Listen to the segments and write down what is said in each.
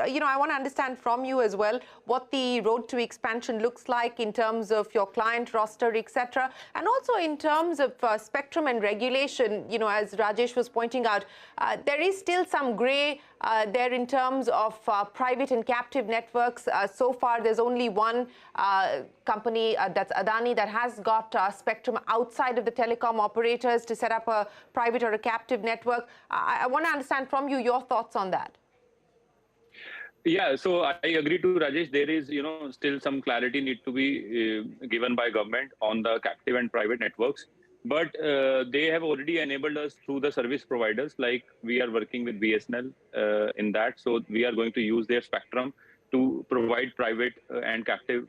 I want to understand from you as well what the road to expansion looks like in terms of your client roster, etc., and also in terms of spectrum and regulation. As Rajesh was pointing out, there is still some grey there in terms of private and captive networks. So far, there's only one company, that's Adani, that has got spectrum outside of the telecom operators to set up a private or a captive network. I want to understand from you your thoughts on that. Yeah, so I agree to Rajesh. There is, still some clarity need to be given by government on the captive and private networks. But they have already enabled us through the service providers, like we are working with BSNL in that. So we are going to use their spectrum to provide private and captive,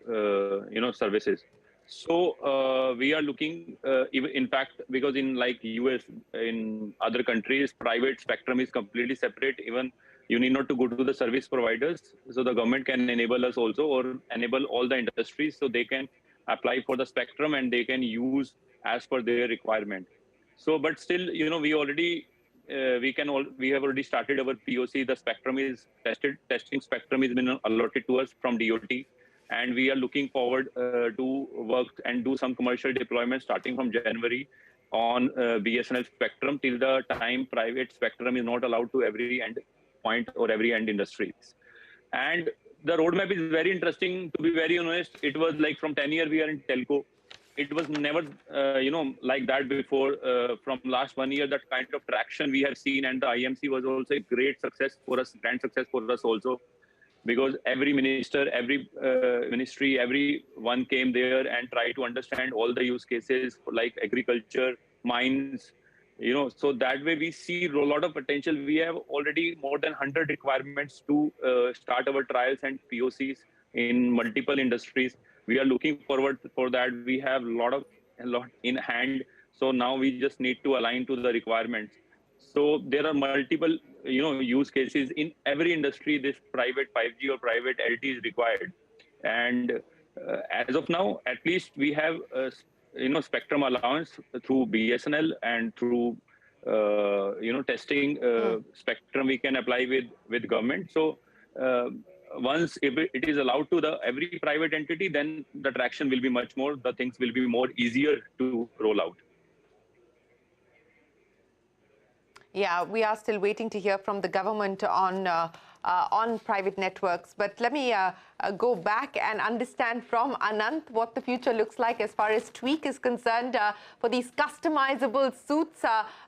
services. So we are looking, in fact, because in like US, in other countries, private spectrum is completely separate. Even you need not to go to the service providers. So the government can enable us also, or enable all the industries, so they can apply for the spectrum and they can use as per their requirement. So, but still, we already, we have already started our POC. The spectrum is testing spectrum has been allotted to us from DOT. And we are looking forward to work and do some commercial deployment starting from January on BSNL spectrum till the time private spectrum is not allowed to every end point or every end industries. And the roadmap is very interesting. To be very honest, it was like from 10 years we are in telco. It was never, like that before. From last 1 year, that kind of traction we have seen, and the IMC was also a great success for us, grand success for us also, because every minister, every ministry, everyone came there and tried to understand all the use cases for like agriculture, mines, so that way we see a lot of potential. We have already more than 100 requirements to start our trials and POCs in multiple industries. We are looking forward for that. We have a lot in hand. So now we just need to align to the requirements. So there are multiple, use cases in every industry. This private 5G or private LT is required. And as of now, at least we have, spectrum allowance through BSNL and through, testing spectrum we can apply with government. So once if it is allowed to every private entity, then the traction will be much more. The things will be more easier to roll out. Yeah, we are still waiting to hear from the government on private networks. But let me go back and understand from Anant what the future looks like as far as Tweek is concerned for these customizable suits.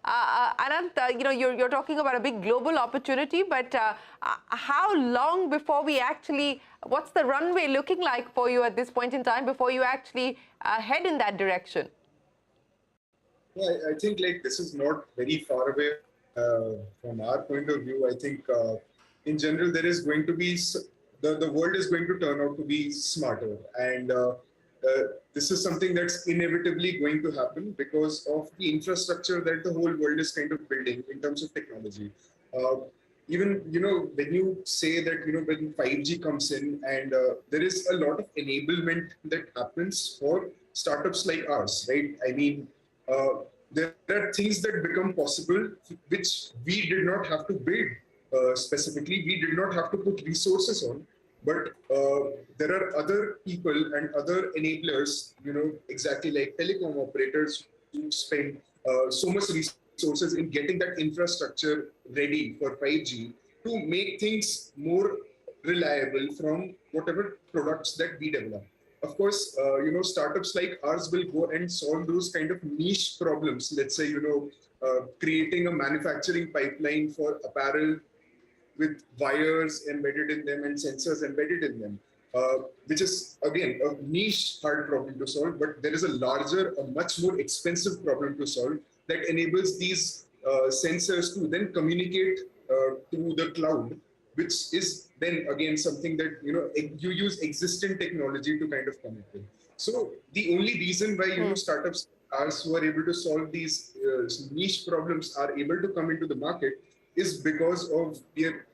Anant, you're talking about a big global opportunity, but how long before we actually, what's the runway looking like for you at this point in time before you actually head in that direction? Yeah, I think like this is not very far away from our point of view. I think in general, there is going to be, the world is going to turn out to be smarter. And this is something that's inevitably going to happen because of the infrastructure that the whole world is kind of building in terms of technology. Even, when you say that, when 5G comes in and there is a lot of enablement that happens for startups like ours, right? I mean, there are things that become possible which we did not have to build specifically. We did not have to put resources on, but there are other people and other enablers, exactly like telecom operators who spend so much resources in getting that infrastructure ready for 5G to make things more reliable from whatever products that we develop. Of course, startups like ours will go and solve those kind of niche problems. Let's say, creating a manufacturing pipeline for apparel with wires embedded in them and sensors embedded in them, which is, again, a niche hard problem to solve, but there is a larger, a much more expensive problem to solve that enables these sensors to then communicate to the cloud, which is then again something that you use existing technology to kind of connect with. So the only reason why startups who are able to solve these niche problems are able to come into the market is because of their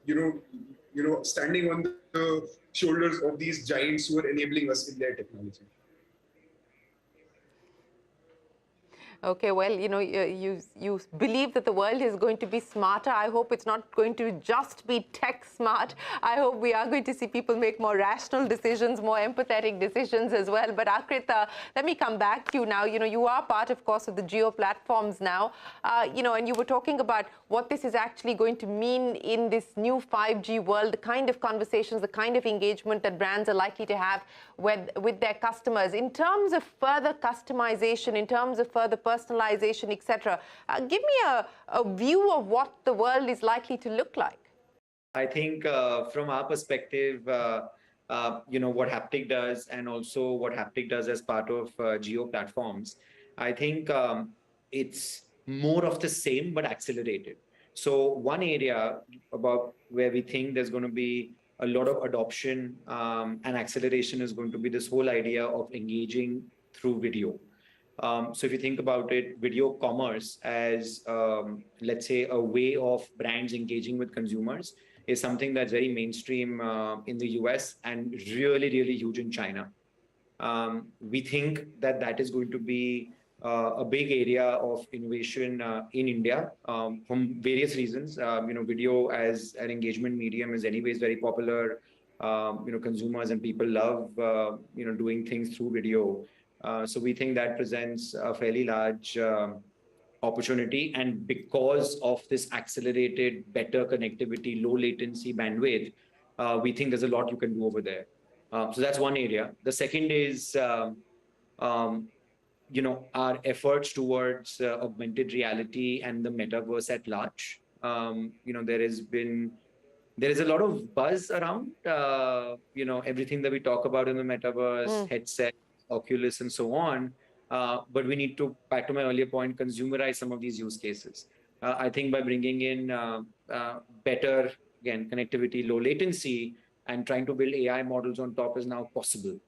standing on the shoulders of these giants who are enabling us in their technology. Okay, well, you believe that the world is going to be smarter. I hope it's not going to just be tech smart. I hope we are going to see people make more rational decisions, more empathetic decisions as well. But Aakrit, let me come back to you now. You are part, of course, of the Geo platforms now. And you were talking about what this is actually going to mean in this new 5G world, the kind of conversations, the kind of engagement that brands are likely to have with their customers. In terms of further customization, in terms of further personalization, etc. Give me a view of what the world is likely to look like. I think from our perspective, what Haptik does and also what Haptik does as part of Geo platforms, I think it's more of the same but accelerated. So one area about where we think there's going to be a lot of adoption and acceleration is going to be this whole idea of engaging through video. So if you think about it, video commerce as, let's say, a way of brands engaging with consumers is something that's very mainstream in the US and really, really huge in China. We think that that is going to be a big area of innovation in India from various reasons. Video as an engagement medium is anyways very popular. Consumers and people love, doing things through video. So we think that presents a fairly large opportunity. And because of this accelerated, better connectivity, low latency bandwidth, we think there's a lot you can do over there. So that's one area. The second is, our efforts towards augmented reality and the metaverse at large. There is a lot of buzz around, everything that we talk about in the metaverse, headset, Oculus, and so on. But we need to, back to my earlier point, consumerize some of these use cases. I think by bringing in better, again, connectivity, low latency, and trying to build AI models on top is now possible.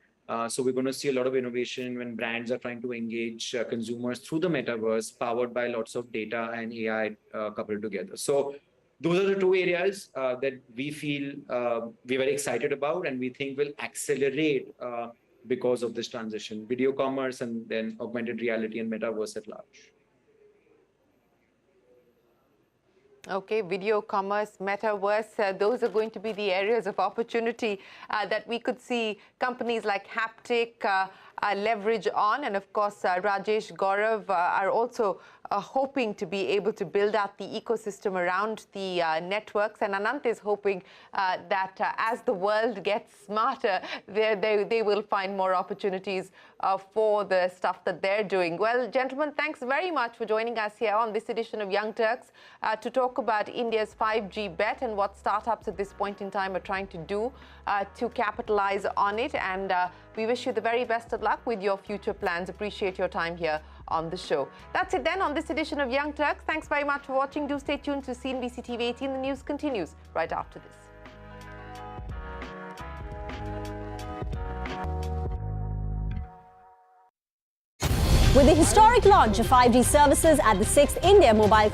So we're going to see a lot of innovation when brands are trying to engage consumers through the metaverse, powered by lots of data and AI coupled together. So those are the two areas that we feel we're very excited about and we think will accelerate because of this transition, video commerce and then augmented reality and metaverse at large. Okay, video commerce, metaverse, those are going to be the areas of opportunity that we could see companies like Haptik leverage on. And of course, Rajesh, Gaurav are also hoping to be able to build out the ecosystem around the networks. And Anant is hoping that as the world gets smarter, they will find more opportunities for the stuff that they're doing. Well, gentlemen, thanks very much for joining us here on this edition of Young Turks to talk about India's 5G bet and what startups at this point in time are trying to do to capitalize on it. And we wish you the very best of luck with your future plans. Appreciate your time here on the show. That's it then on this edition of Young Turks. Thanks very much for watching. Do stay tuned to CNBC-TV18. The news continues right after this. With the historic launch of 5G services at the 6th India Mobile